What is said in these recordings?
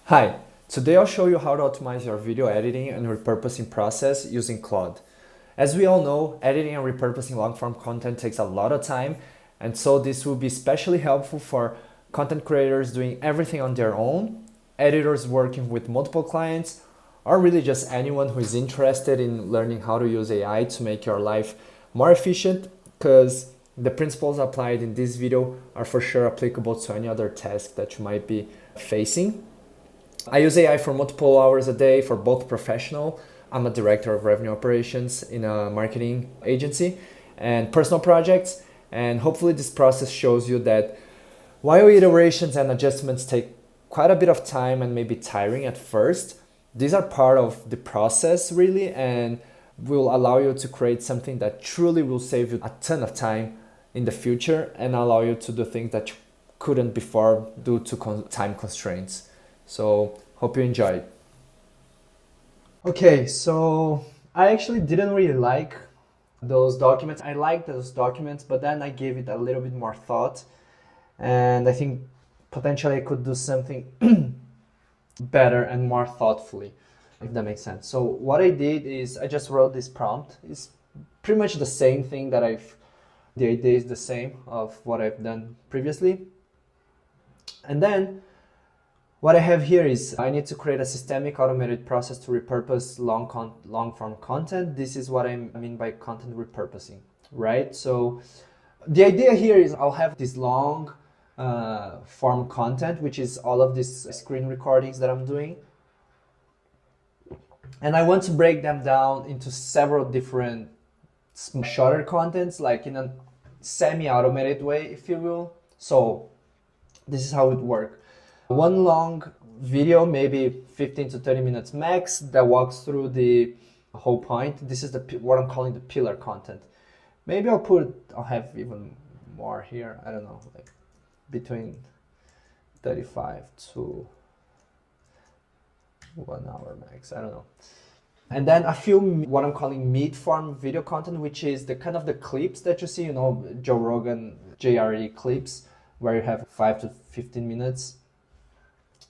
Hi, today I'll show you how to optimize your video editing and repurposing process using Claude. As we all know, editing and repurposing long-form content takes a lot of time, and so this will be especially helpful for content creators doing everything on their own, editors working with multiple clients, or really just anyone who is interested in learning how to use AI to make your life more efficient, because the principles applied in this video are for sure applicable to any other task that you might be facing. I use AI for multiple hours a day for both professional. I'm a director of revenue operations in a marketing agency and personal projects. And hopefully this process shows you that while iterations and adjustments take quite a bit of time and may be tiring at first, these are part of the process really and will allow you to create something that truly will save you a ton of time in the future and allow you to do things that you couldn't before due to time constraints. So hope you enjoyed. Okay, so I actually didn't really like those documents. I liked those documents, but then I gave it a little bit more thought, and I think potentially I could do something better and more thoughtfully, if that makes sense. So what I did is I just wrote this prompt. It's pretty much the same thing the idea is the same of what I've done previously. And then what I have here is I need to create a systemic automated process to repurpose long-form content. This is what I mean by content repurposing, right? So the idea here is I'll have this long form content, which is all of these screen recordings that I'm doing. And I want to break them down into several different shorter contents, like in a semi-automated way, if you will. So this is how it works. One long video, maybe 15 to 30 minutes max, that walks through the whole point. This is what I'm calling the pillar content. Maybe I'll have even more here. I don't know, like between 35 to 1 hour max. I don't know. And then a few what I'm calling mid-form video content, which is the kind of the clips that you see, Joe Rogan, JRE clips, where you have 5 to 15 minutes.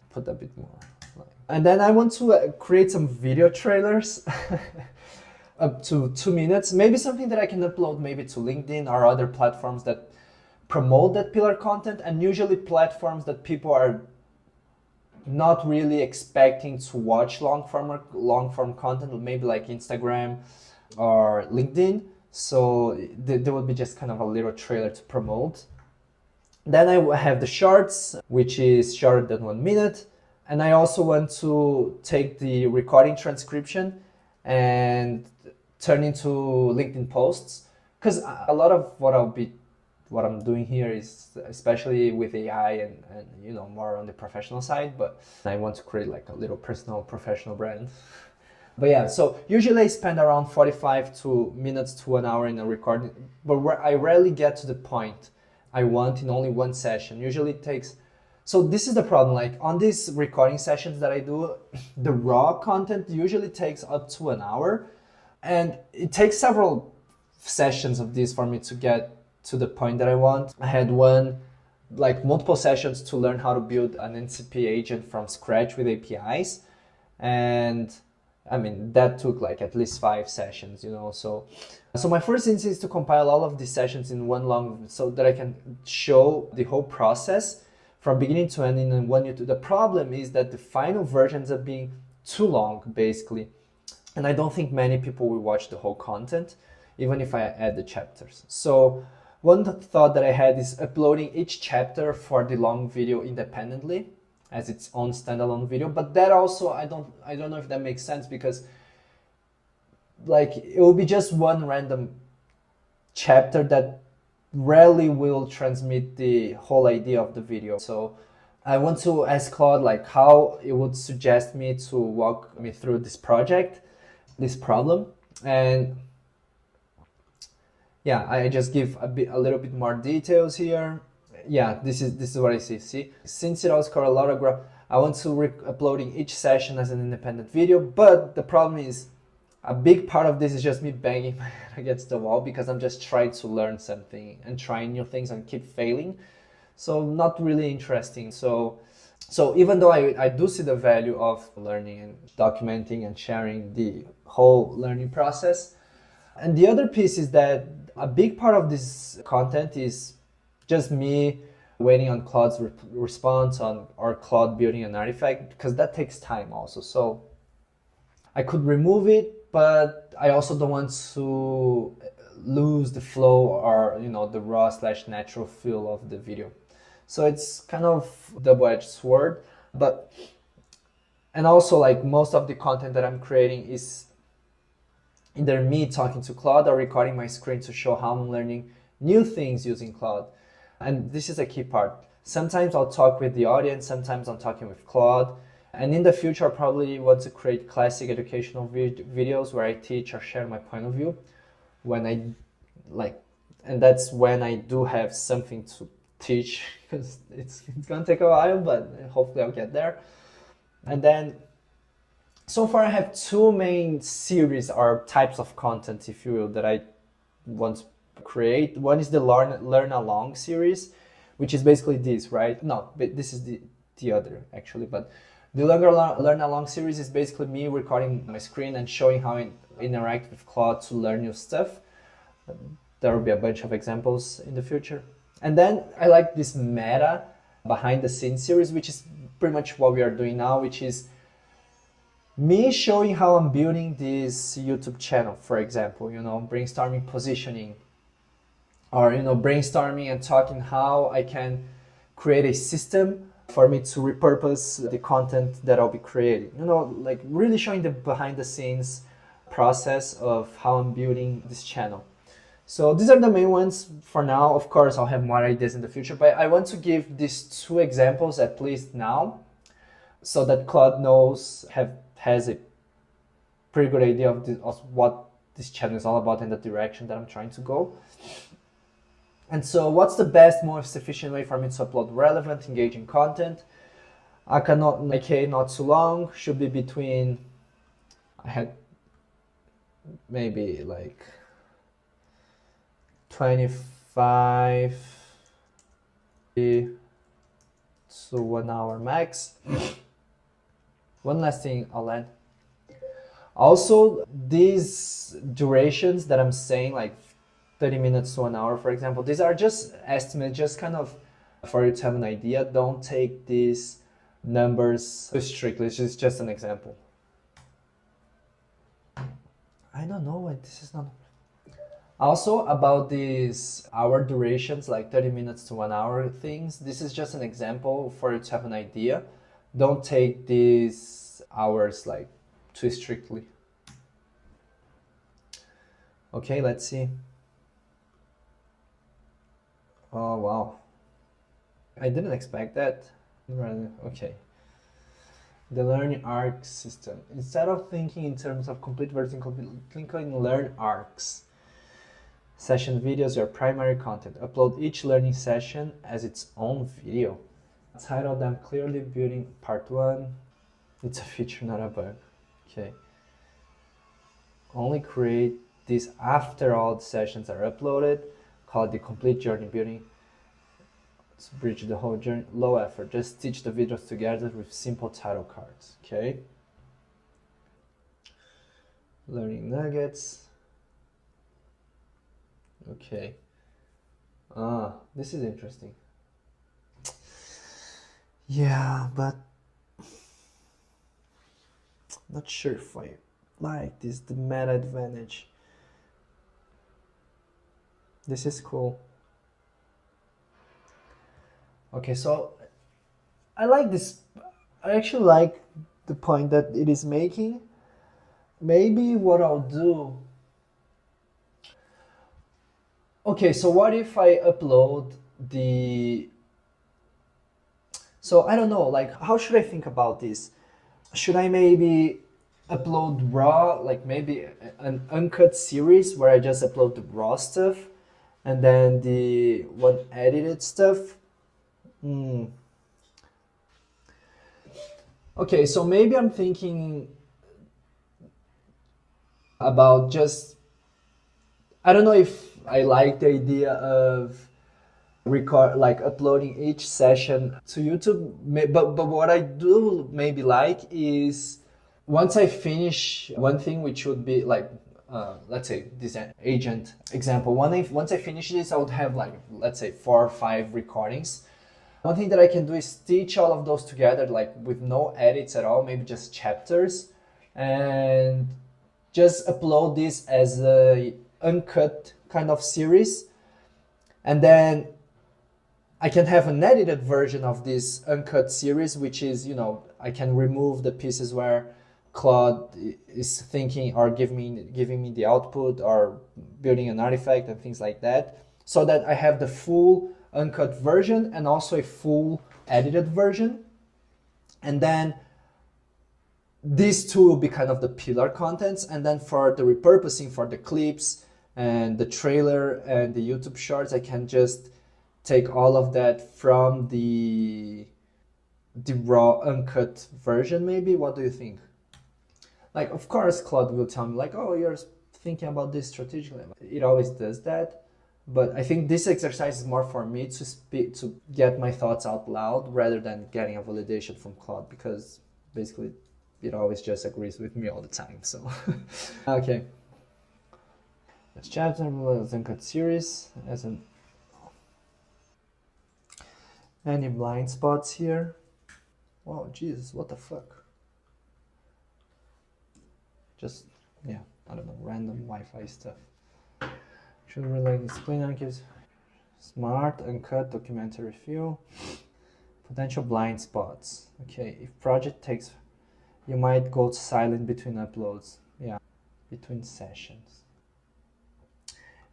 Put a bit more. And then I want to create some video trailers up to 2 minutes, maybe something that I can upload maybe to LinkedIn or other platforms that promote that pillar content, and usually platforms that people are not really expecting to watch long form content, maybe like Instagram or LinkedIn. So there would be just kind of a little trailer to promote. Then I have the shorts, which is shorter than 1 minute. And I also want to take the recording transcription and turn into LinkedIn posts. Because a lot of what I'm doing here is especially with AI and more on the professional side, but I want to create like a little personal professional brand. But yeah, so usually I spend around 45 minutes to 1 hour in a recording, but I rarely get to the point I want in only one session. Usually it takes, so this is the problem, like on these recording sessions that I do, the raw content usually takes up to an hour, and it takes several sessions of this for me to get to the point that I want. I had multiple sessions to learn how to build an NCP agent from scratch with APIs, and I mean, that took like at least 5 sessions, So my first instinct is to compile all of these sessions in one long, so that I can show the whole process from beginning to end in one YouTube. The problem is that the final version ends up being too long, basically. And I don't think many people will watch the whole content, even if I add the chapters. So one thought that I had is uploading each chapter for the long video independently as its own standalone video. But that also, I don't know if that makes sense, because like it will be just one random chapter that rarely will transmit the whole idea of the video. So I want to ask Claude like how it would suggest me to walk me through this problem. And yeah, I just give a little bit more details here. Yeah, this is what I see. See, since it also covers a lot of graph, I want to uploading each session as an independent video. But the problem is, a big part of this is just me banging my head against the wall, because I'm just trying to learn something and trying new things and keep failing. So not really interesting. So So even though I do see the value of learning and documenting and sharing the whole learning process, and the other piece is that a big part of this content is just me waiting on Claude's response on or Claude building an artifact, because that takes time also. So I could remove it, but I also don't want to lose the flow or the raw / natural feel of the video. So it's kind of double-edged sword, but and also like most of the content that I'm creating is either me talking to Claude or recording my screen to show how I'm learning new things using Claude. And this is a key part. Sometimes I'll talk with the audience, sometimes I'm talking with Claude. And in the future, I probably want to create classic educational videos where I teach or share my point of view and that's when I do have something to teach, because it's gonna take a while, but hopefully I'll get there. And then so far I have two main series or types of content, if you will, that I want to create. One is the learn along series, which is basically this, right? No, but this is the other actually, but the learn along series is basically me recording my screen and showing how I interact with Claude to learn new stuff. There will be a bunch of examples in the future. And then I like this meta behind the scenes series, which is pretty much what we are doing now, which is me showing how I'm building this YouTube channel, for example, brainstorming positioning, or brainstorming and talking how I can create a system for me to repurpose the content that I'll be creating. Like really showing the behind the scenes process of how I'm building this channel. So these are the main ones for now. Of course, I'll have more ideas in the future, but I want to give these two examples at least now, so that Claude has a pretty good idea of what this channel is all about and the direction that I'm trying to go. And so what's the best, most efficient way for me to upload relevant, engaging content? Not too long, should be between, I had maybe like 25 to 1 hour max. One last thing I'll add. Also, these durations that I'm saying, like 30 minutes to 1 hour, for example, these are just estimates, just kind of for you to have an idea. Don't take these numbers too strictly. It's just an example. I don't know why this is not. Also, about these hour durations, like 30 minutes to 1 hour things, this is just an example for you to have an idea. Don't take these hours like too strictly. Okay, let's see. Oh, wow. I didn't expect that. Okay. The learning arc system. Instead of thinking in terms of complete versus incomplete, think in learn arcs. Session videos, your primary content. Upload each learning session as its own video. Title them clearly, building part 1. It's a feature, not a bug. Okay. Only create this after all the sessions are uploaded. Call it the complete journey building. Let's bridge the whole journey. Low effort. Just stitch the videos together with simple title cards. Okay. Learning nuggets. Okay. This is interesting. Yeah, but not sure if I like this, the meta advantage. This is cool. Okay, so I like this. I actually like the point that it is making. Maybe what I'll do. Okay, so what if I upload the. So I don't know, like, how should I think about this? Should I maybe upload raw, like maybe an uncut series where I just upload the raw stuff and then the one edited stuff? Okay, so maybe I'm thinking about just, I don't know if I like the idea of record, like uploading each session to YouTube. But what I do maybe like is once I finish one thing, which would be like, let's say this agent example, once I finish this, I would have like, let's say 4 or 5 recordings. One thing that I can do is stitch all of those together, like with no edits at all, maybe just chapters, and just upload this as a uncut kind of series. And then I can have an edited version of this uncut series, which is, you know, I can remove the pieces where Claude is thinking or giving me the output or building an artifact and things like that, so that I have the full uncut version and also a full edited version. And then these two will be kind of the pillar contents. And then for the repurposing, for the clips and the trailer and the YouTube shorts, I can just take all of that from the raw uncut version maybe. What do you think? Like, of course, Claude will tell me like, oh, you're thinking about this strategically. It always does that. But I think this exercise is more for me to get my thoughts out loud rather than getting a validation from Claude, because basically it always just agrees with me all the time. So, okay. This chapter was uncut series as an any blind spots here. Oh, Jesus, what the fuck? Just, yeah, I don't know, random Wi-Fi stuff. Should relate display gives smart, uncut, documentary feel. Potential blind spots. Okay, if project takes, you might go silent between uploads. Yeah, between sessions.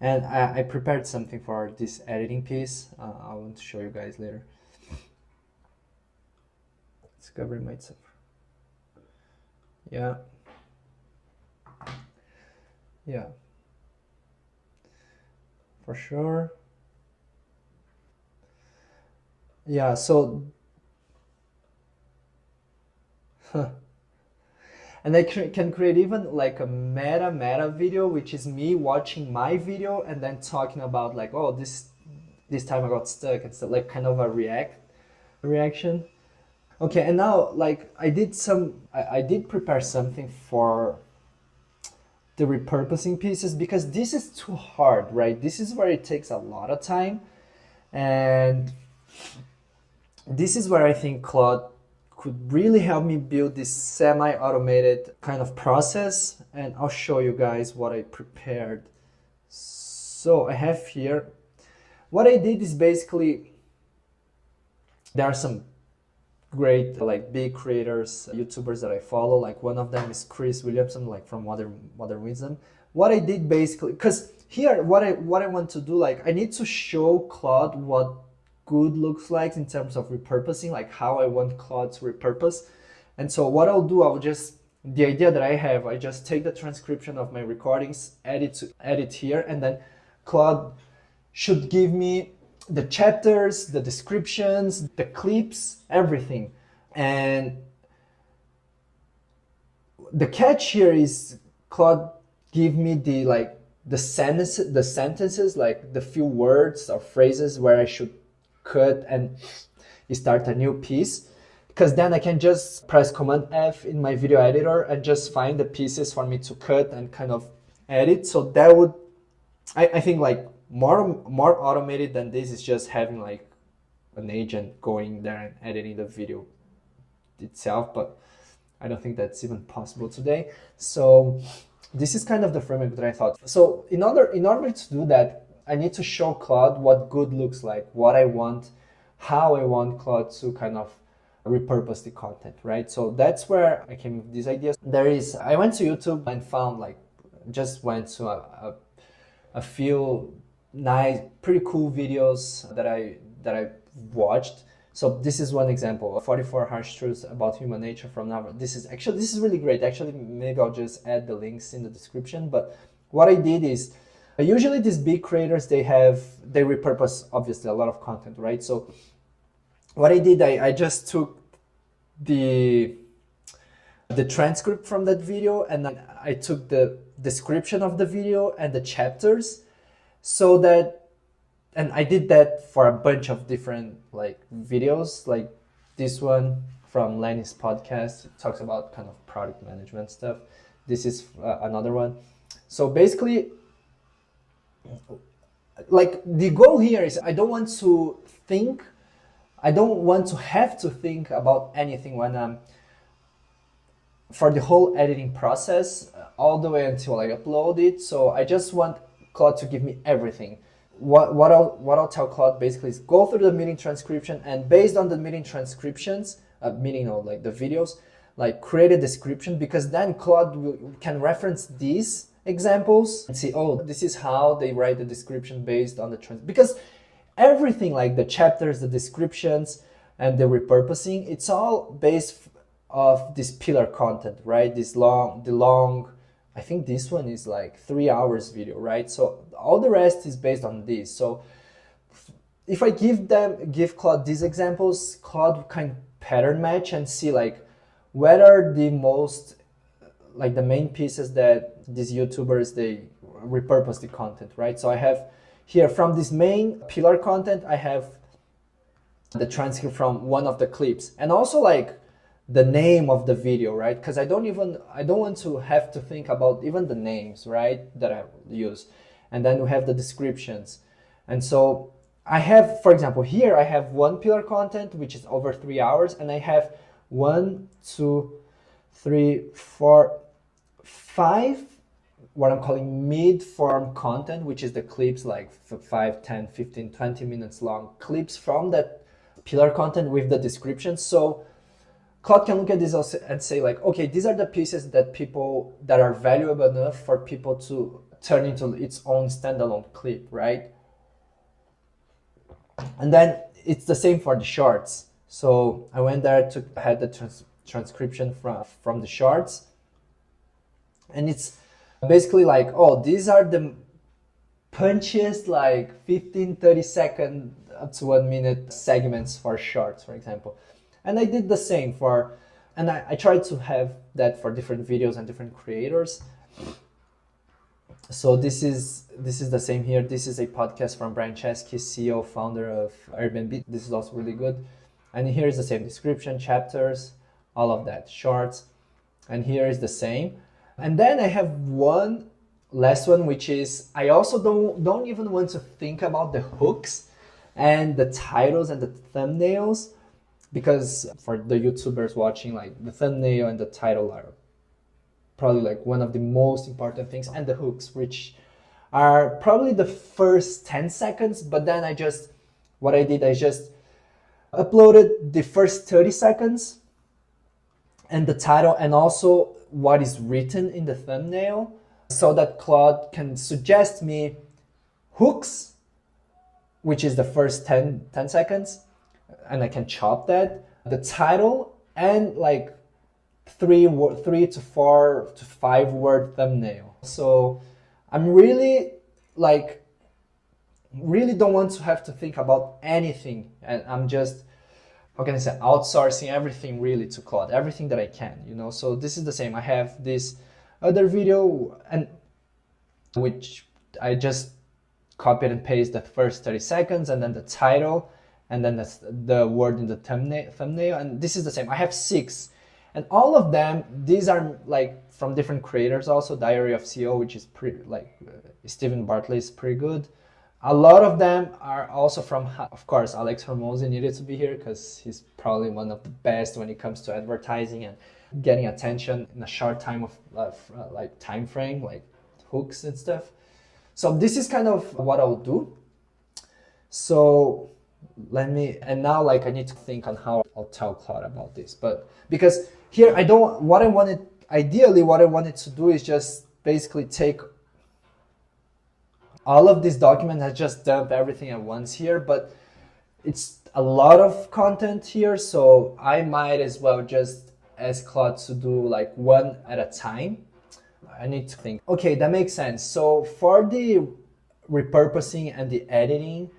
And I prepared something for this editing piece. I want to show you guys later. Discovery might suffer. Yeah. Yeah. For sure. Yeah, so and I can create even like a meta video, which is me watching my video and then talking about like, oh, this time I got stuck and stuff, like kind of a reaction. Okay, and now like I did prepare something for the repurposing pieces, because this is too hard, right? This is where it takes a lot of time, and this is where I think Claude could really help me build this semi-automated kind of process. And I'll show you guys what I prepared. So I have here, what I did is basically, there are some great like big creators, YouTubers that I follow. Like one of them is Chris Williamson, like from Modern Wisdom. What I did basically, because here what I want to do, like I need to show Claude what good looks like in terms of repurposing, like how I want Claude to repurpose. And so what I'll do, the idea that I have, I just take the transcription of my recordings, edit here, and then Claude should give me the chapters, the descriptions, the clips, everything. And the catch here is Claude give me the sentences, like the few words or phrases where I should cut and start a new piece, because then I can just press Command F in my video editor and just find the pieces for me to cut and kind of edit. So that would, I think like more automated than this is just having like an agent going there and editing the video itself, but I don't think that's even possible today. So this is kind of the framework that I thought. So in order to do that, I need to show Claude what good looks like, what I want, how I want Claude to kind of repurpose the content, right? So that's where I came with these ideas. I went to YouTube and found went to a few nice, pretty cool videos that I watched. So this is one example, 44 Harsh Truths About Human Nature from Navarro. This is really great. Actually, maybe I'll just add the links in the description. But what I did is, usually these big creators, they repurpose obviously a lot of content, right? So what I did, I just took the transcript from that video, and then I took the description of the video and the chapters, so that And I did that for a bunch of different like videos, like this one from Lenny's podcast. It talks about kind of product management stuff. This is another one. So basically, like the goal here is I don't want to have to think about anything when I'm for the whole editing process all the way until I upload it. So I just want Claude to give me everything. What I'll tell Claude basically is go through the meeting transcription, and based on the meeting transcriptions, like the videos, like create a description, because then Claude can reference these examples and see, oh, this is how they write the description based on the because everything like the chapters, the descriptions, and the repurposing, it's all based of this pillar content, right? The long, I think this one is like 3 hours video, right? So all the rest is based on this. So if I give Claude these examples, Claude can pattern match and see like what are the most, like the main pieces that these YouTubers, they repurpose the content, right? So I have here from this main pillar content, I have the transcript from one of the clips, and also like the name of the video, right? Because I don't want to have to think about even the names, right, that I use. And then we have the descriptions. And so I have, for example, here I have one pillar content, which is over 3 hours, and I have 1, 2, 3, 4, 5, what I'm calling mid-form content, which is the clips like 5, 10, 15, 20 minutes long clips from that pillar content with the description. So Claude can look at this also and say like, okay, these are the pieces that are valuable enough for people to turn into its own standalone clip, right? And then it's the same for the shorts. So I went there to had the transcription from the shorts, and it's basically like, oh, these are the punchiest like 15, 30 second up to 1 minute segments for shorts, for example. And I did the same and I tried to have that for different videos and different creators. So this is the same here. This is a podcast from Brian Chesky, CEO, founder of Airbnb. This is also really good. And here is the same description, chapters, all of that, shorts. And here is the same. And then I have one last one, which is I also don't even want to think about the hooks and the titles and the thumbnails, because for the YouTubers watching, like the thumbnail and the title are probably like one of the most important things, and the hooks, which are probably the first 10 seconds. But then I just uploaded the first 30 seconds and the title, and also what is written in the thumbnail, so that Claude can suggest me hooks, which is the first 10 seconds, and I can chop that, the title, and like 3 to 4 to 5 word thumbnail. So I'm really don't want to have to think about anything, and I'm just, how can I say, outsourcing everything really to Claude, everything that I can, So this is the same. I have this other video, and which I just copied and pasted the first 30 seconds, and then the title, and then the word in the thumbnail, and this is the same. I have 6, and all of them, these are like from different creators also. Diary of CEO, which is pretty Stephen Bartlett is pretty good. A lot of them are also from, of course, Alex Hormozi needed to be here because he's probably one of the best when it comes to advertising and getting attention in a short time of time frame, like hooks and stuff. So this is kind of what I'll do. So I need to think on how I'll tell Claude about this. But because here what I wanted to do is just basically take all of this document and just dump everything at once here, but it's a lot of content here, so I might as well just ask Claude to do like one at a time. I need to think. Okay, that makes sense. So for the repurposing and the editing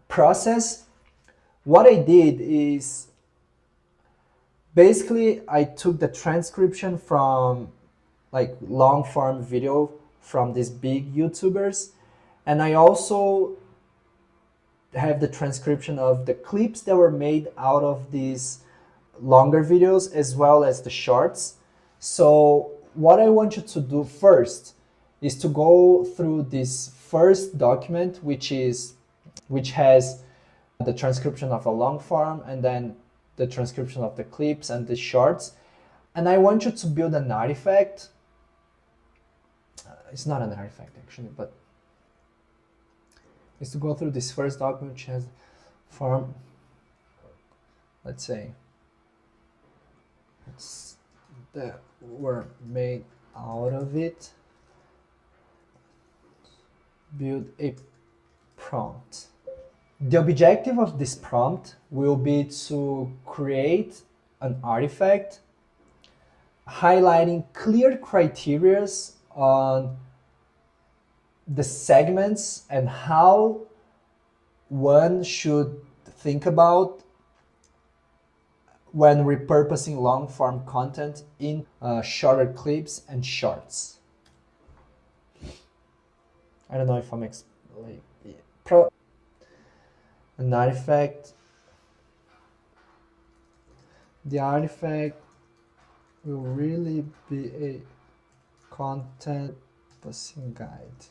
process, what I did is basically I took the transcription from like long form video from these big YouTubers, and I also have the transcription of the clips that were made out of these longer videos as well as the shorts. So what I want you to do first is to go through this first document, which has the transcription of a long form and then the transcription of the clips and the shorts. And I want you to build an artifact. It's not an artifact actually, but it's to go through this first document which has form, let's say, that were made out of it. Build a prompt. The objective of this prompt will be to create an artifact highlighting clear criteria on the segments and how one should think about when repurposing long form content in shorter clips and shorts. I don't know if I'm an artifact. The artifact will really be a content repurposing guide.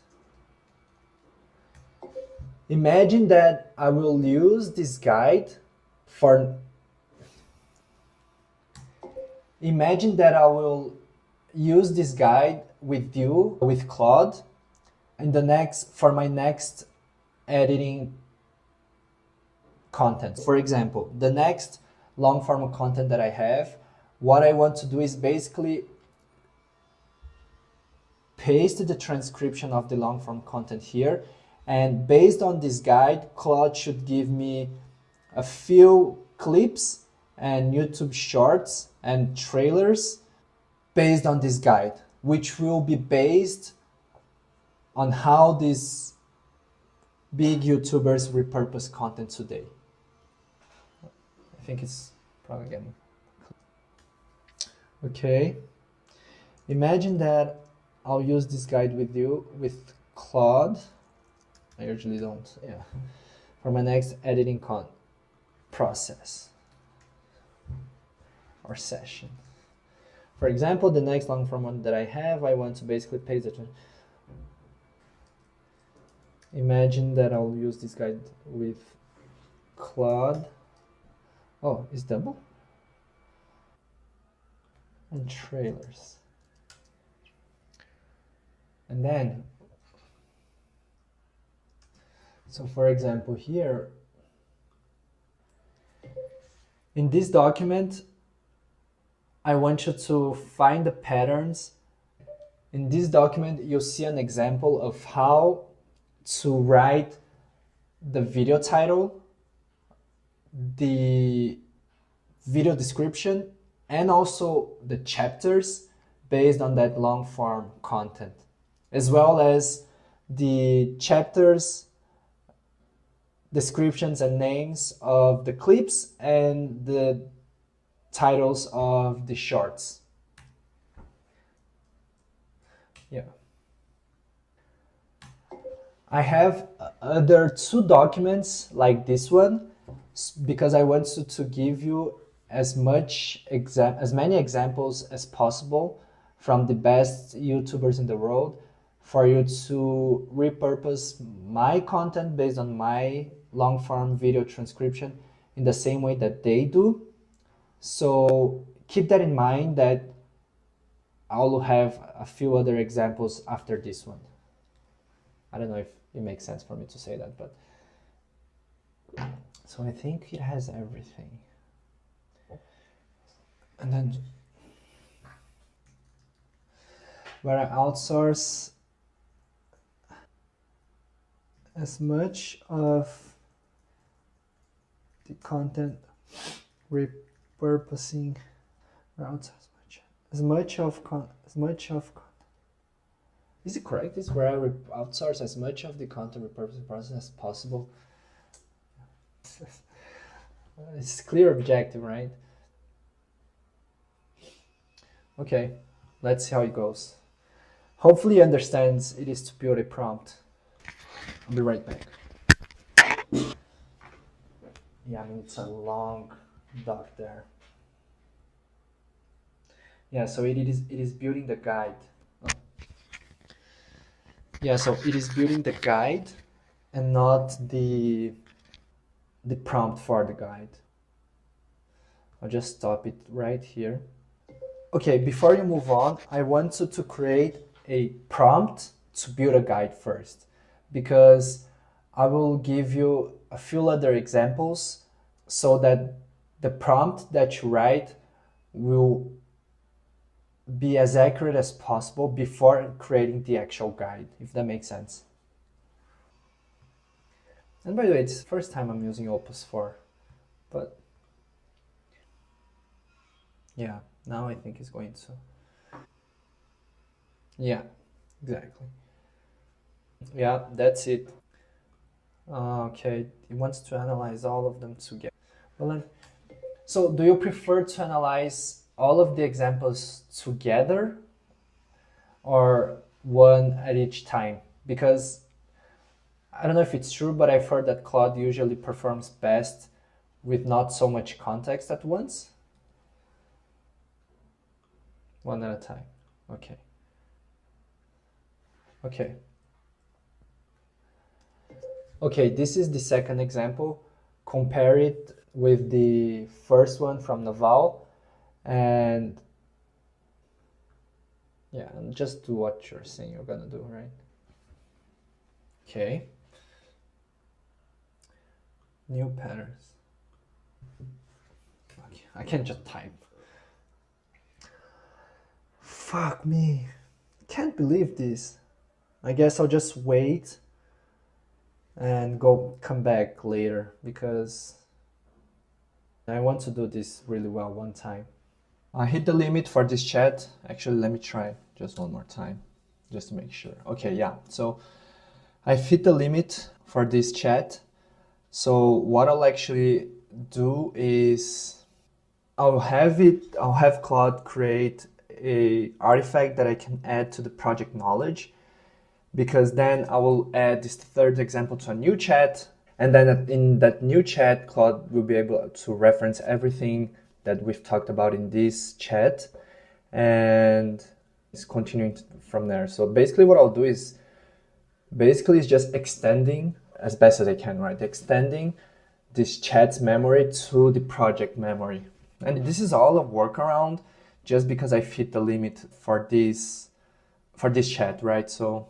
Imagine that I will use this guide for. Imagine that I will use this guide with you, with Claude, for my next editing content. For example, the next long form content that I have, what I want to do is basically paste the transcription of the long form content here, and based on this guide, Claude should give me a few clips and YouTube shorts and trailers based on this guide, which will be based on how these big YouTubers repurpose content today. I think it's probably getting. Okay. Imagine that I'll use this guide with you, with Claude. I usually don't, yeah. For my next editing process or session. For example, the next long form one that I have, I want to basically paste it. Imagine that I'll use this guide with Claude. Oh, it's double? And trailers. And then, so for example here, in this document, I want you to find the patterns. In this document, you'll see an example of how to write the video title, the video description, and also the chapters based on that long form content, as well as the chapters, descriptions and names of the clips and the titles of the shorts. Yeah. I have other two documents like this one because I want to give you as many examples as possible from the best YouTubers in the world for you to repurpose my content based on my long form video transcription in the same way that they do. So keep that in mind that I'll have a few other examples after this one. I don't know if it makes sense for me to say that, but so I think it has everything. And then where I outsource as much of the content repurposing, as much of is it correct? Is where I outsource as much of the content repurposing process as possible. It's a clear objective, right? Okay, let's see how it goes. Hopefully he understands it is to build a prompt. I'll be right back. Yeah, I mean, it's a long doc there. Yeah, so it is building the guide. Oh. Yeah, so it is building the guide and not the prompt for the guide. I'll just stop it right here. Okay, before you move on, I want you to create a prompt to build a guide first, because I will give you a few other examples so that the prompt that you write will be as accurate as possible before creating the actual guide, if that makes sense. And by the way, it's the first time I'm using Opus 4, but yeah, now I think it's going to. Yeah, exactly. Yeah, that's it. Okay, it wants to analyze all of them together. Well, so do you prefer to analyze all of the examples together or one at each time? Because I don't know if it's true, but I've heard that Claude usually performs best with not so much context at once. One at a time. Okay. Okay. Okay, this is the second example. Compare it with the first one from Naval, and yeah, and just do what you're saying you're gonna do, right? Okay. New patterns. Okay, I can just type. Fuck me. Can't believe this. I guess I'll just wait and come back later because I want to do this really well one time. I hit the limit for this chat. Actually, let me try just one more time just to make sure. Okay, yeah. So I've hit the limit for this chat. So what I'll actually do is I'll have Claude create a artifact that I can add to the project knowledge, because then I will add this third example to a new chat, and then in that new chat, Claude will be able to reference everything that we've talked about in this chat, and it's continuing from there. So basically what I'll do is just extending as best as I can, right? Extending this chat's memory to the project memory. And this is all a workaround just because I've hit the limit for this chat, right? So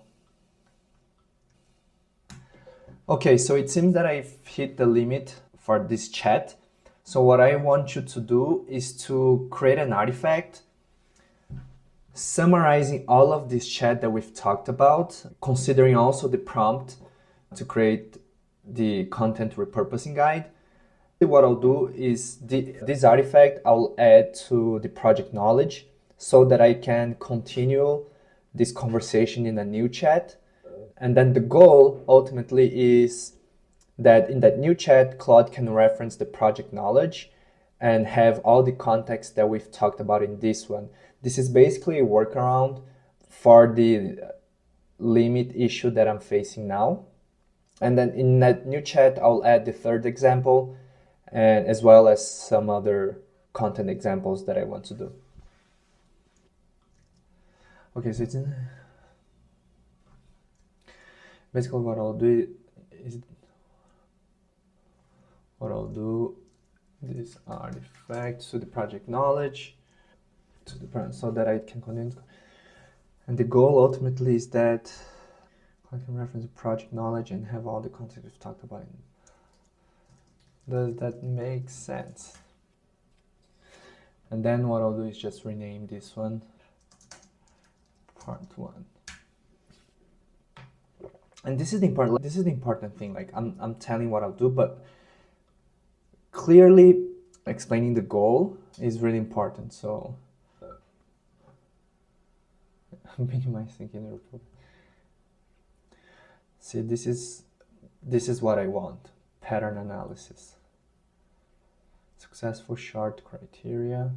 okay, so it seems that I've hit the limit for this chat. So what I want you to do is to create an artifact summarizing all of this chat that we've talked about, considering also the prompt to create the content repurposing guide. What I'll do is this artifact I'll add to the project knowledge so that I can continue this conversation in a new chat. And then the goal ultimately is that in that new chat, Claude can reference the project knowledge and have all the context that we've talked about in this one. This is basically a workaround for the limit issue that I'm facing now. And then in that new chat, I'll add the third example, and as well as some other content examples that I want to do. Okay, so it's in basically what I'll do this artifact to the project knowledge so that I can continue. And the goal ultimately is that I can reference the project knowledge and have all the content we've talked about. Does that make sense? And then what I'll do is just rename this one part 1. And this is the important thing. Like I'm telling what I'll do, but clearly explaining the goal is really important. So minimize thinking the report. See, this is what I want. Pattern analysis. Successful short criteria.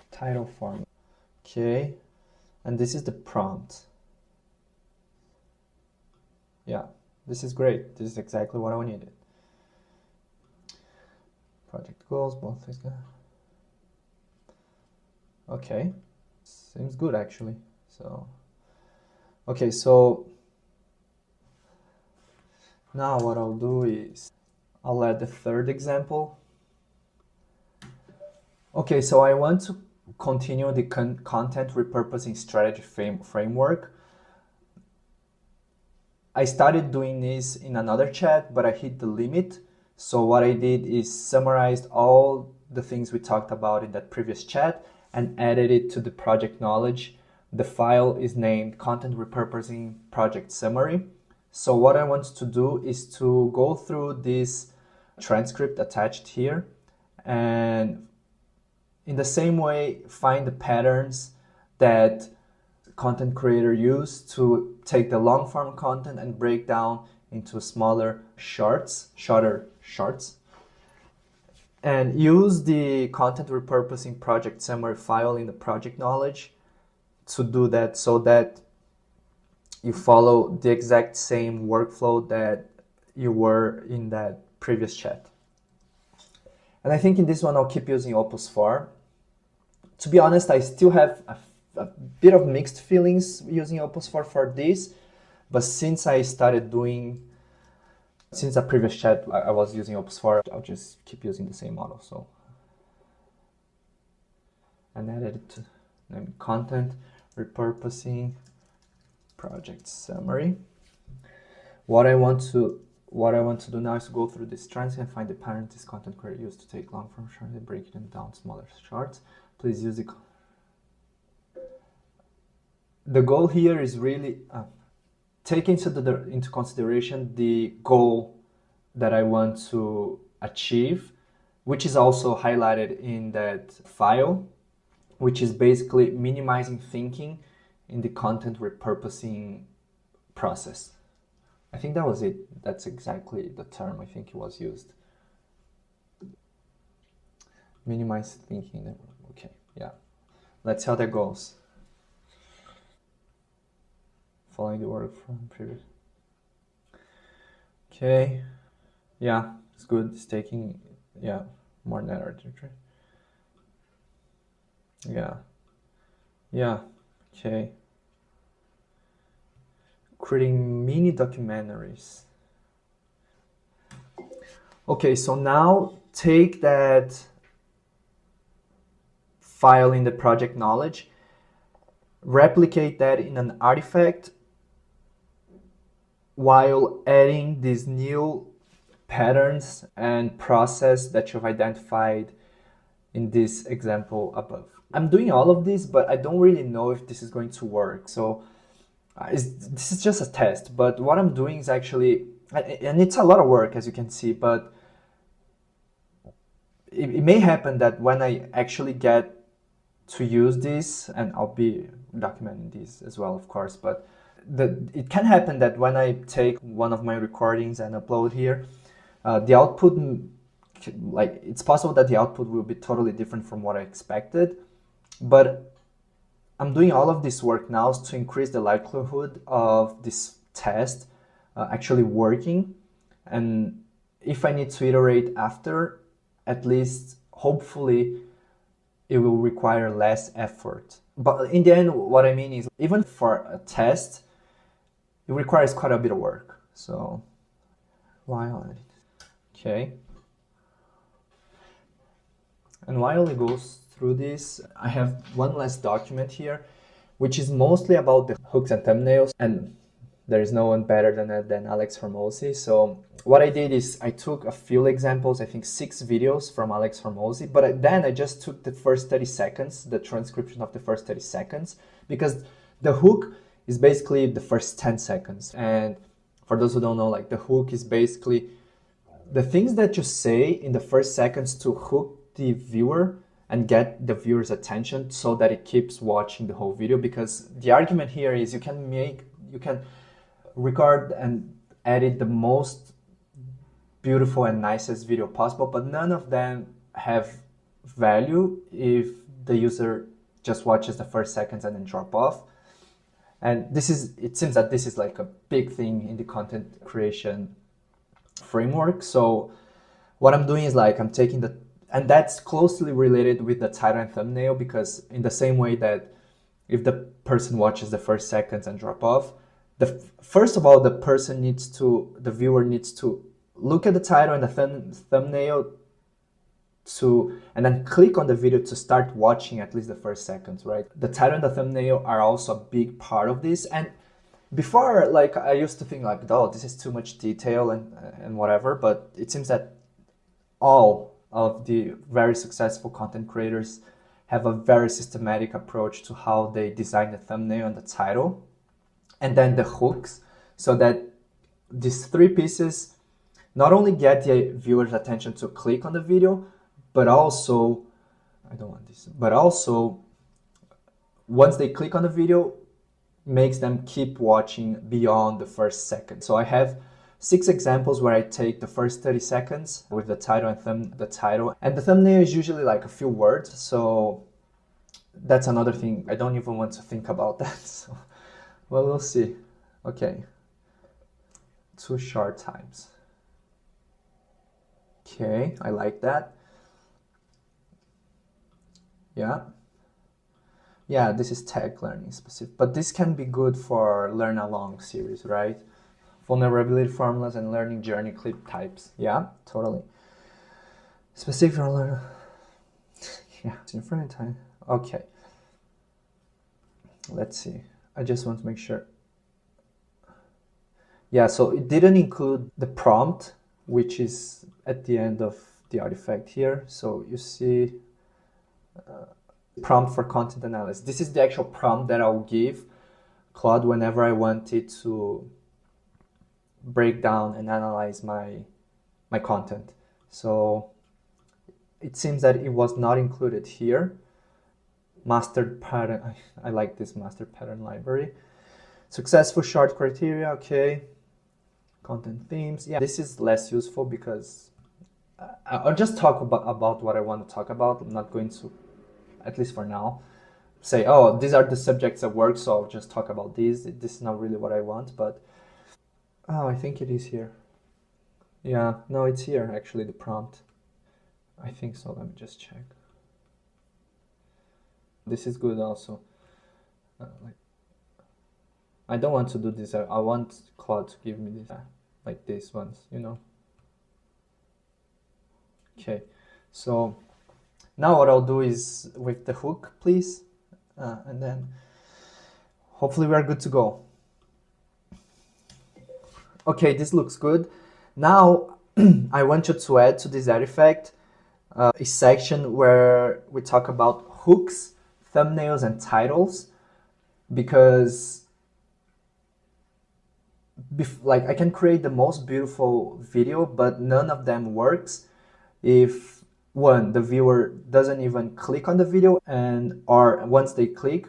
Title form. Okay. And this is the prompt. Yeah, this is great. This is exactly what I needed. goals, both things. Okay, seems good actually. So, okay, so now what I'll do is I'll add the third example. Okay, so I want to continue the content repurposing strategy framework. I started doing this in another chat, but I hit the limit. So what I did is summarized all the things we talked about in that previous chat and added it to the project knowledge. The file is named Content Repurposing Project Summary. So what I want to do is to go through this transcript attached here and in the same way find the patterns that content creator use to take the long form content and break down into smaller shorter shorts, and use the content repurposing project summary file in the project knowledge to do that, so that you follow the exact same workflow that you were in that previous chat. And I think in this one I'll keep using Opus 4. To be honest, I still have a bit of mixed feelings using Opus 4 for this, but since I started doing, since the previous chat I was using Opus 4, I'll just keep using the same model. So, and added it to name Content Repurposing Project Summary. What I want to do now is to go through this trends and find the patterns this content creator used to take long form shorts and break them down smaller shorts. Please use the goal here is really take into consideration the goal that I want to achieve, which is also highlighted in that file, which is basically minimizing thinking in the content repurposing process. I think that was it. That's exactly the term I think it was used. Minimize thinking. Okay, yeah. Let's see how that goes. Following the work from previous. Okay, yeah, it's good. It's taking, yeah, more narrative. Yeah, okay. Creating mini documentaries. Okay, so now take that file in the project knowledge, replicate that in an artifact while adding these new patterns and process that you've identified in this example above. I'm doing all of this, but I don't really know if this is going to work. So this is just a test, but what I'm doing is actually, and it's a lot of work as you can see, but it may happen that when I actually get to use this, and I'll be documenting this as well, of course, but it can happen that when I take one of my recordings and upload here, the output, like it's possible that the output will be totally different from what I expected, but I'm doing all of this work now to increase the likelihood of this test actually working, and if I need to iterate after, at least hopefully it will require less effort. But in the end, what I mean is, even for a test, it requires quite a bit of work. So, okay. And while it goes through this, I have one last document here, which is mostly about the hooks and thumbnails, and there is no one better than Alex Hormozi. So what I did is I took a few examples, I think 6 videos from Alex Hormozi, but then I just took the first 30 seconds, the transcription of the first 30 seconds, because the hook is basically the first 10 seconds. And for those who don't know, like the hook is basically the things that you say in the first seconds to hook the viewer and get the viewer's attention so that it keeps watching the whole video. Because the argument here is you can record and edit the most beautiful and nicest video possible, but none of them have value if the user just watches the first seconds and then drop off. And it seems that this is like a big thing in the content creation framework. So what I'm doing is like I'm taking And that's closely related with the title and thumbnail, because in the same way that if the person watches the first seconds and drop off, first of all, the viewer needs to look at the title and the thumbnail and then click on the video to start watching at least the first seconds, right? The title and the thumbnail are also a big part of this. And before, like, I used to think like, oh, this is too much detail and whatever, but it seems that all of the very successful content creators have a very systematic approach to how they design the thumbnail and the title, and then the hooks, so that these three pieces not only get the viewer's attention to click on the video, but also, but also once they click on the video, makes them keep watching beyond the first second. So I have 6 examples where I take the first 30 seconds with the title and the title, and the thumbnail is usually like a few words. So that's another thing. I don't even want to think about that. So, well, we'll see. Okay. 2 short times. Okay, I like that. Yeah, this is tech learning specific, but this can be good for learn along series, right? Vulnerability formulas and learning journey clip types. Yeah, totally. Specific for learner. Yeah, it's in front of time. Okay. Let's see. I just want to make sure. Yeah, so it didn't include the prompt, which is at the end of the artifact here. So you see prompt for content analysis. This is the actual prompt that I'll give Claude whenever I want it to break down and analyze my content. So it seems that it was not included here. Master pattern, I like this master pattern library. Successful short criteria, okay. Content themes, yeah, this is less useful because I'll just talk about what I want to talk about. I'm not going to, at least for now, say, oh, these are the subjects at work, so I'll just talk about these. This is not really what I want, but oh, I think it is here. Yeah, no, it's here actually, the prompt. I think so. Let me just check. This is good also. I don't want to do this. I want Claude to give me this, like these ones, you know. Okay, so now what I'll do is with the hook, please, and then hopefully we are good to go. Okay, this looks good. Now I want you to add to this artifact a section where we talk about hooks, thumbnails, and titles, because like I can create the most beautiful video, but none of them works if one, the viewer doesn't even click on the video, or once they click,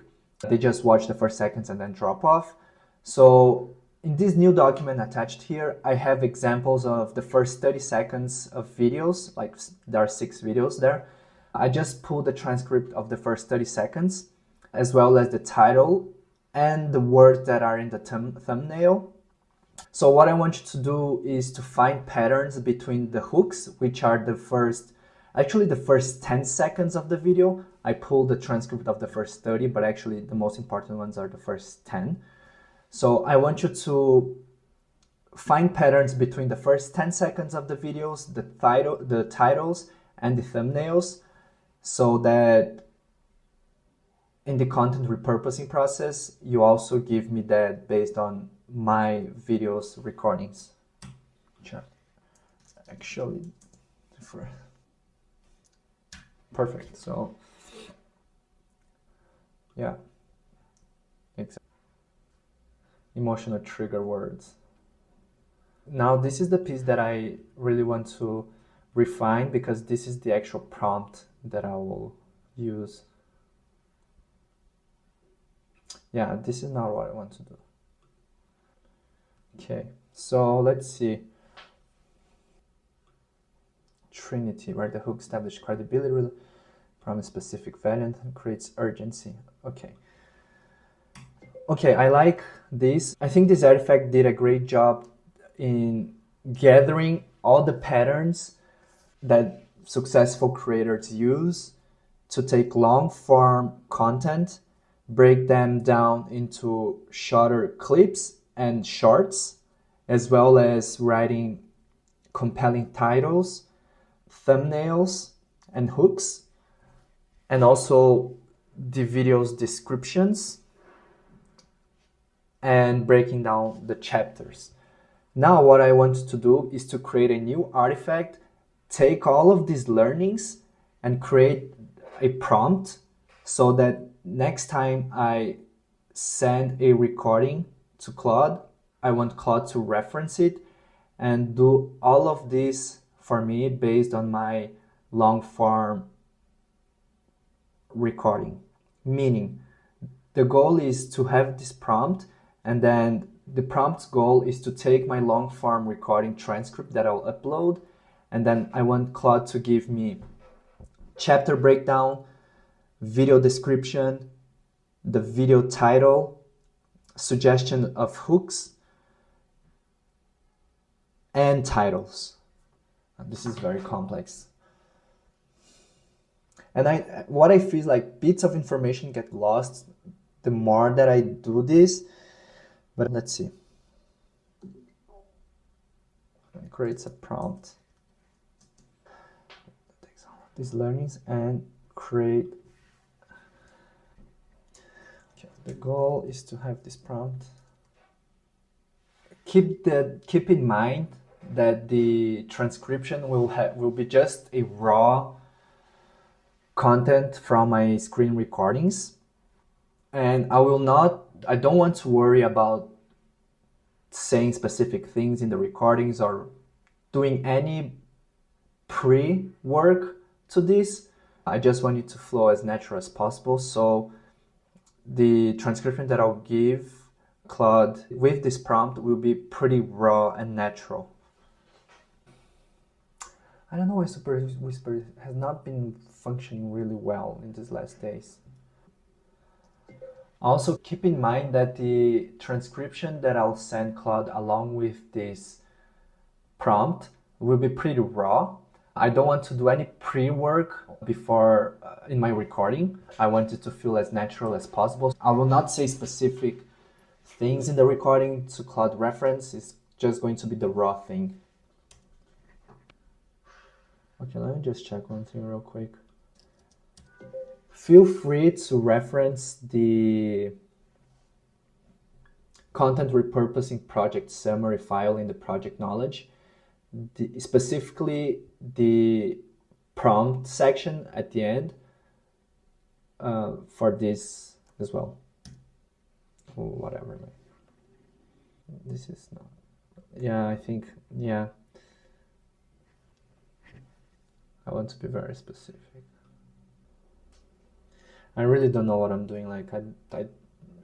they just watch the first seconds and then drop off. So in this new document attached here, I have examples of the first 30 seconds of videos, like there are 6 videos there. I just pulled the transcript of the first 30 seconds, as well as the title and the words that are in the thumbnail. So what I want you to do is to find patterns between the hooks, which are the first 10 seconds of the video. I pulled the transcript of the first 30, but actually the most important ones are the first 10. So I want you to find patterns between the first 10 seconds of the videos, the titles, and the thumbnails, so that in the content repurposing process, you also give me that based on my videos recordings. Actually, perfect. So yeah, exactly. Emotional trigger words. Now this is the piece that I really want to refine, because this is the actual prompt that I will use. Yeah, this is not what I want to do. Okay, so let's see. Trinity, where the hook establishes credibility from a specific value and creates urgency. Okay, I like this. I think this artifact did a great job in gathering all the patterns that successful creators use to take long form content, break them down into shorter clips and shorts, as well as writing compelling titles, thumbnails, and hooks, and also the video's descriptions and breaking down the chapters. Now what I want to do is to create a new artifact, take all of these learnings and create a prompt so that next time I send a recording to Claude, I want Claude to reference it and do all of this for me based on my long form recording. Meaning, the goal is to have this prompt, and then the prompt's goal is to take my long form recording transcript that I'll upload, and then I want Claude to give me chapter breakdown, video description, the video title, suggestion of hooks, and titles. This is very complex. And what I feel like bits of information get lost the more that I do this. But let's see. It creates a prompt. Takes all of these learnings and create. Okay, the goal is to have this prompt. Keep in mind that the transcription will be just a raw content from my screen recordings, and I don't want to worry about saying specific things in the recordings or doing any pre-work to this. I just want it to flow as natural as possible. So the transcription that I'll give Claude with this prompt will be pretty raw and natural. I don't know why Super Whisper has not been functioning really well in these last days. Also, keep in mind that the transcription that I'll send Claude along with this prompt will be pretty raw. I don't want to do any pre-work before in my recording. I want it to feel as natural as possible. I will not say specific things in the recording to Claude reference. It's just going to be the raw thing. Okay, let me just check one thing real quick. Feel free to reference the content repurposing project summary file in the project knowledge, specifically the prompt section at the end for this as well. Whatever. This is not. Yeah, I think, yeah. I want to be very specific. I really don't know what I'm doing. Like I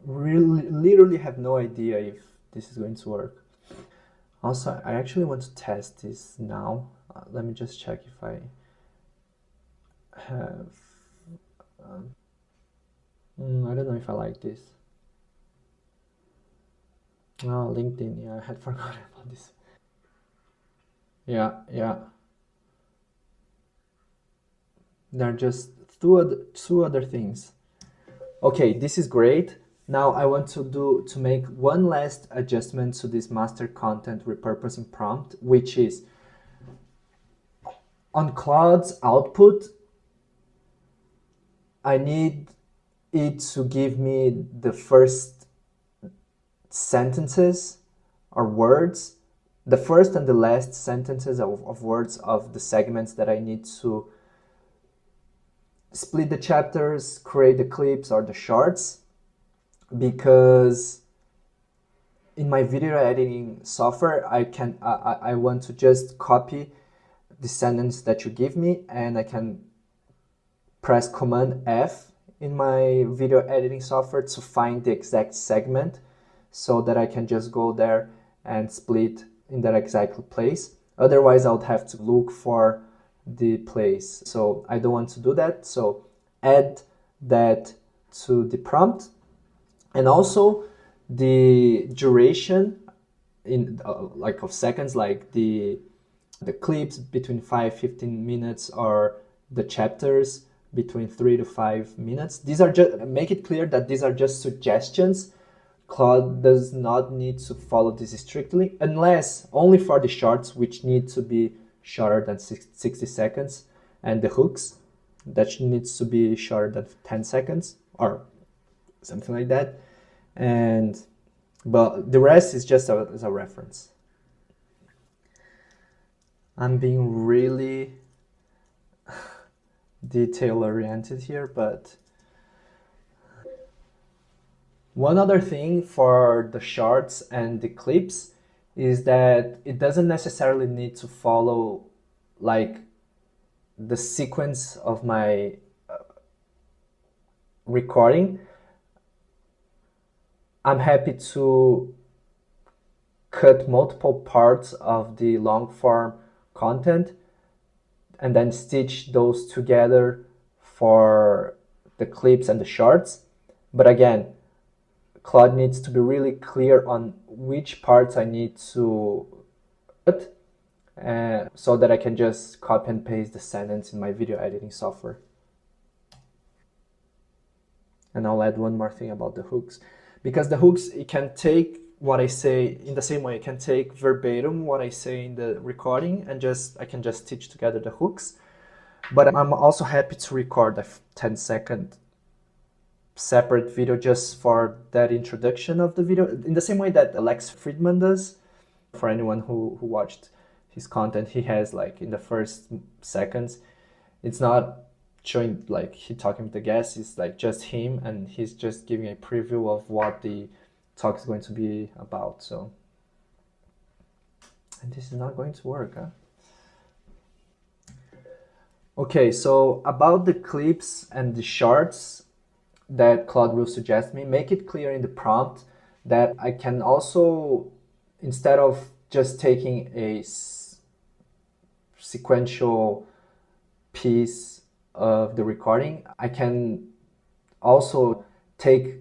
really literally have no idea if this is going to work. Also, I actually want to test this now. Let me just check if I have. I don't know if I like this. Oh, LinkedIn. Yeah, I had forgotten about this. Yeah. They're just two other things. Okay, this is great. Now I want to make one last adjustment to this master content repurposing prompt, which is on Claude's output, I need it to give me the first sentences or words, the first and the last sentences of words of the segments that I need to split the chapters, create the clips or the shorts, because in my video editing software I want to just copy the sentence that you give me, and I can press Command F in my video editing software to find the exact segment so that I can just go there and split in that exact place. Otherwise I would have to look for the place. So I don't want to do that. So add that to the prompt, and also the duration in like of seconds, like the the clips between 5-15 minutes or the chapters between 3 to 5 minutes. These are just, make it clear that these are just suggestions. Claude does not need to follow this strictly, unless only for the shorts, which need to be shorter than 60 seconds, and the hooks that needs to be shorter than 10 seconds or something like that. And but the rest is just as a reference. I'm being really detail oriented here, but one other thing for the shorts and the clips is that it doesn't necessarily need to follow like the sequence of my recording. I'm happy to cut multiple parts of the long form content and then stitch those together for the clips and the shorts. But again, Claude needs to be really clear on which parts I need to cut so that I can just copy and paste the sentence in my video editing software. And I'll add one more thing about the hooks, because the hooks, it can take what I say in the same way. It can take verbatim what I say in the recording and I can just stitch together the hooks. But I'm also happy to record a 10-second separate video just for that introduction of the video, in the same way that Alex Friedman does. For anyone who watched his content, he has like in the first seconds, it's not showing like he talking with the guest, it's like just him and he's just giving a preview of what the talk is going to be about. So, and this is not going to work, huh? Okay, so about the clips and the shorts that Claude will suggest me, make it clear in the prompt that I can also, instead of just taking a sequential piece of the recording, I can also take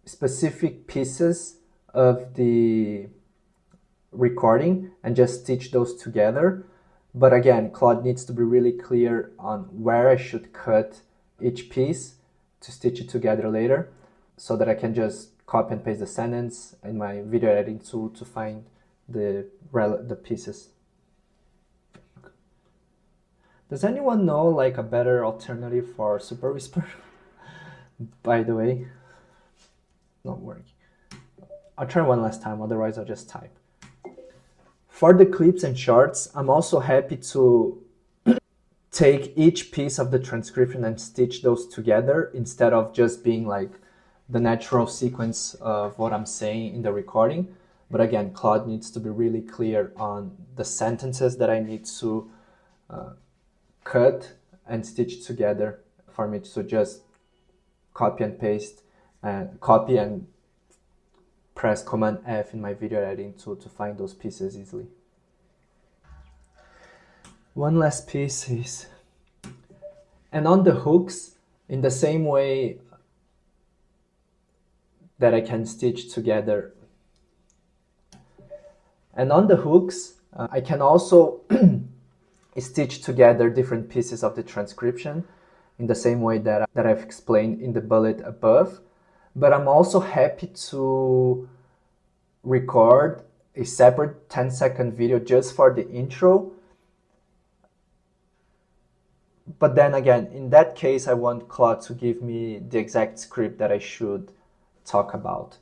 specific pieces of the recording and just stitch those together. But again, Claude needs to be really clear on where I should cut each piece to stitch it together later, so that I can just copy and paste the sentence in my video editing tool to find the pieces. Does anyone know like a better alternative for Super Whisper? By the way, not working. I'll try one last time, otherwise I'll just type. For the clips and shorts, I'm also happy to take each piece of the transcription and stitch those together instead of just being like the natural sequence of what I'm saying in the recording. But again, Claude needs to be really clear on the sentences that I need to cut and stitch together for me to just copy and paste and copy and press Command F in my video editing tool to find those pieces easily. One last piece is, and on the hooks, in the same way that I can stitch together, and on the hooks, I can also stitch together different pieces of the transcription in the same way that I've explained in the bullet above. But I'm also happy to record a separate 10-second video just for the intro. But then again, in that case, I want Claude to give me the exact script that I should talk about.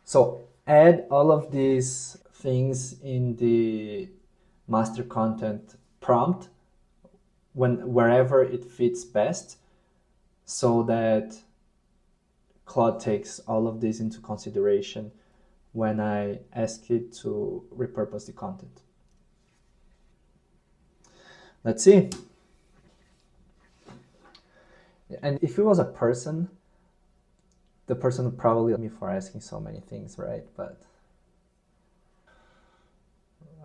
So add all of these things in the master content prompt wherever it fits best, so that Claude takes all of this into consideration when I ask it to repurpose the content. Let's see. And if it was a person, the person would probably me for asking so many things, right? But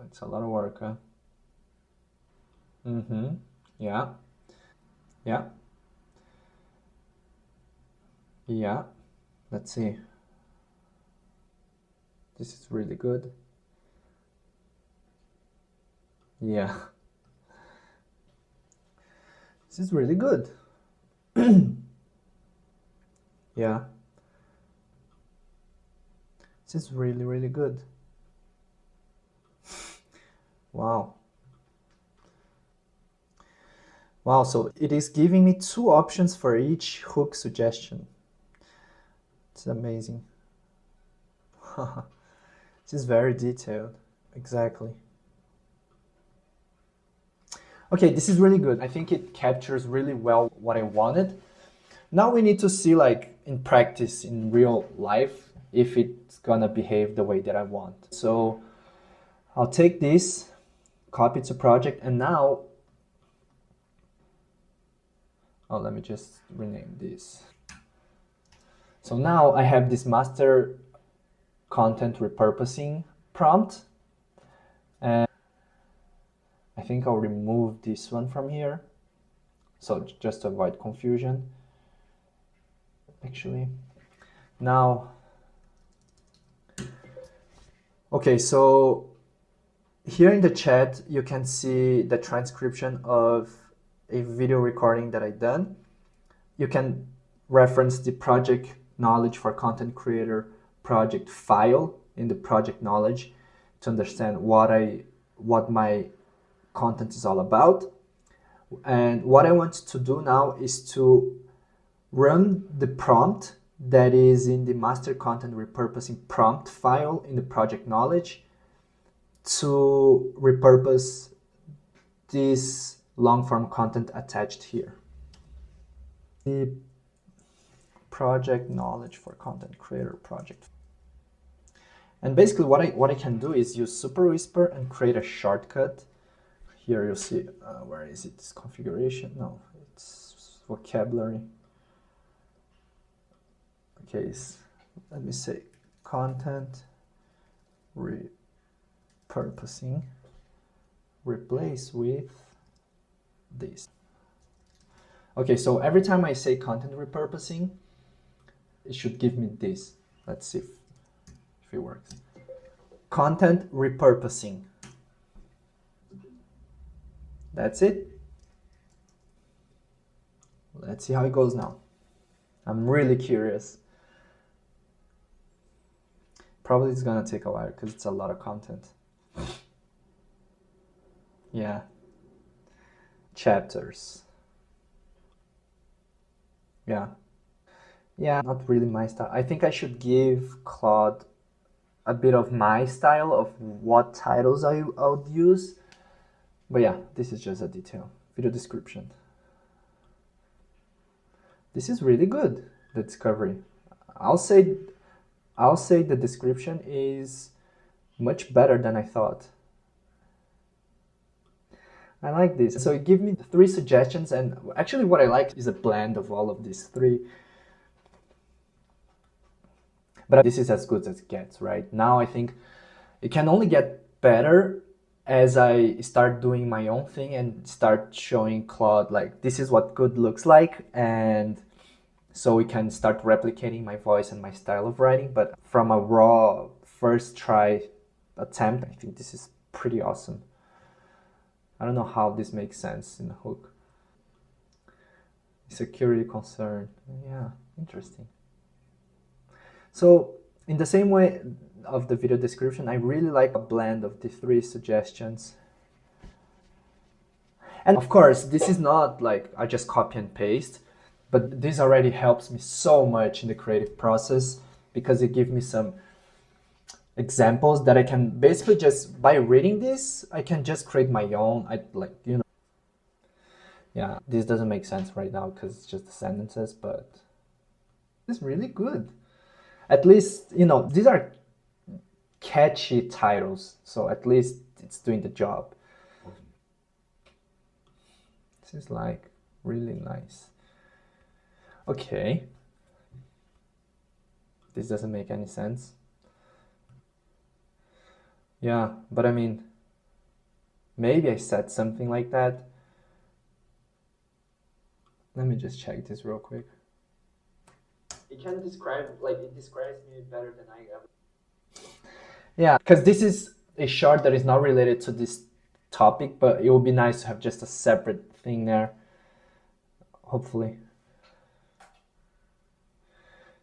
it's a lot of work, huh? Yeah. Yeah. Yeah. Let's see. This is really good. Yeah. This is really good. Yeah. This is really, really good. Wow. Wow, so it is giving me 2 options for each hook suggestion. It's amazing. This is very detailed. Exactly. Okay, this is really good. I think it captures really well what I wanted. Now we need to see, like, in practice, in real life, if it's gonna behave the way that I want. So I'll take this, copy to project, and now, oh, let me just rename this. So now I have this master content repurposing prompt, and I think I'll remove this one from here, so just to avoid confusion. Actually, now, okay, so here in the chat you can see the transcription of a video recording that I done. You can reference the project knowledge for content creator project file in the project knowledge to understand what my content is all about. And what I want to do now is to run the prompt that is in the master content repurposing prompt file in the project knowledge to repurpose this long form content attached here. The project knowledge for content creator project. And basically what I can do is use Super Whisper and create a shortcut. Here you'll see, where is it? It's configuration. No, it's vocabulary. Okay, let me say content repurposing, replace with this. Okay, so every time I say content repurposing, it should give me this. Let's see if it works. Content repurposing. That's it. Let's see how it goes now. I'm really curious. Probably it's gonna take a while because it's a lot of content. Yeah. Chapters. Yeah. Yeah, not really my style. I think I should give Claude a bit of my style of what titles I would use. But yeah, this is just a detail. Video description. This is really good, the discovery. I'll say the description is much better than I thought. I like this. So it gives me 3 suggestions, and actually what I like is a blend of all of these 3. But this is as good as it gets, right? Now I think it can only get better as I start doing my own thing and start showing Claude, like, this is what good looks like, and so we can start replicating my voice and my style of writing. But from a raw first try attempt, I think this is pretty awesome. I don't know how this makes sense in a hook. Security concern. Yeah, interesting. So in the same way of the video description, I really like a blend of the 3 suggestions. And of course, this is not like I just copy and paste, but this already helps me so much in the creative process because it gives me some examples that I can basically just, by reading this, I can just create my own. Yeah, this doesn't make sense right now because it's just the sentences, but it's really good. At least, these are catchy titles, so at least it's doing the job. This is like really nice. Okay. This doesn't make any sense. Yeah, but I mean, maybe I said something like that. Let me just check this real quick. It can describe, it describes me better than I ever. Yeah, because this is a short that is not related to this topic, but it would be nice to have just a separate thing there, hopefully.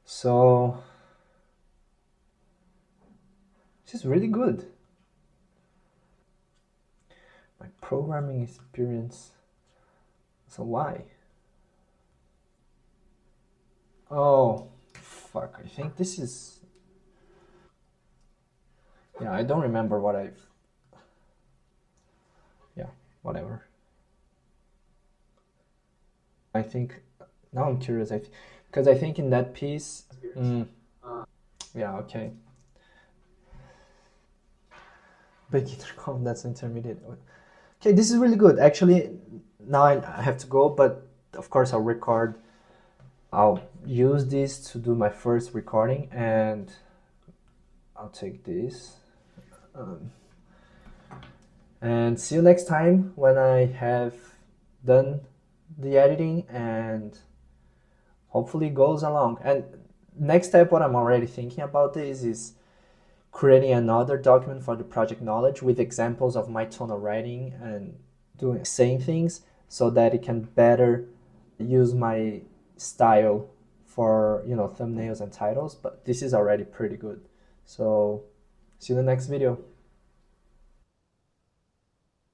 So this is really good. My programming experience. So why? Oh, fuck. I think this is... Yeah, I don't remember what I've... Yeah, whatever. I think... Now I'm curious. Because I think in that piece... yeah, okay. Beginner com, that's intermediate. Okay, this is really good. Actually, now I have to go, but of course I'll record. I'll use this to do my first recording, and I'll take this. And see you next time when I have done the editing and hopefully it goes along. And next step, what I'm already thinking about this is creating another document for the project knowledge with examples of my tone of writing and saying things so that it can better use my style for, you know, thumbnails and titles. But this is already pretty good. So see you in the next video.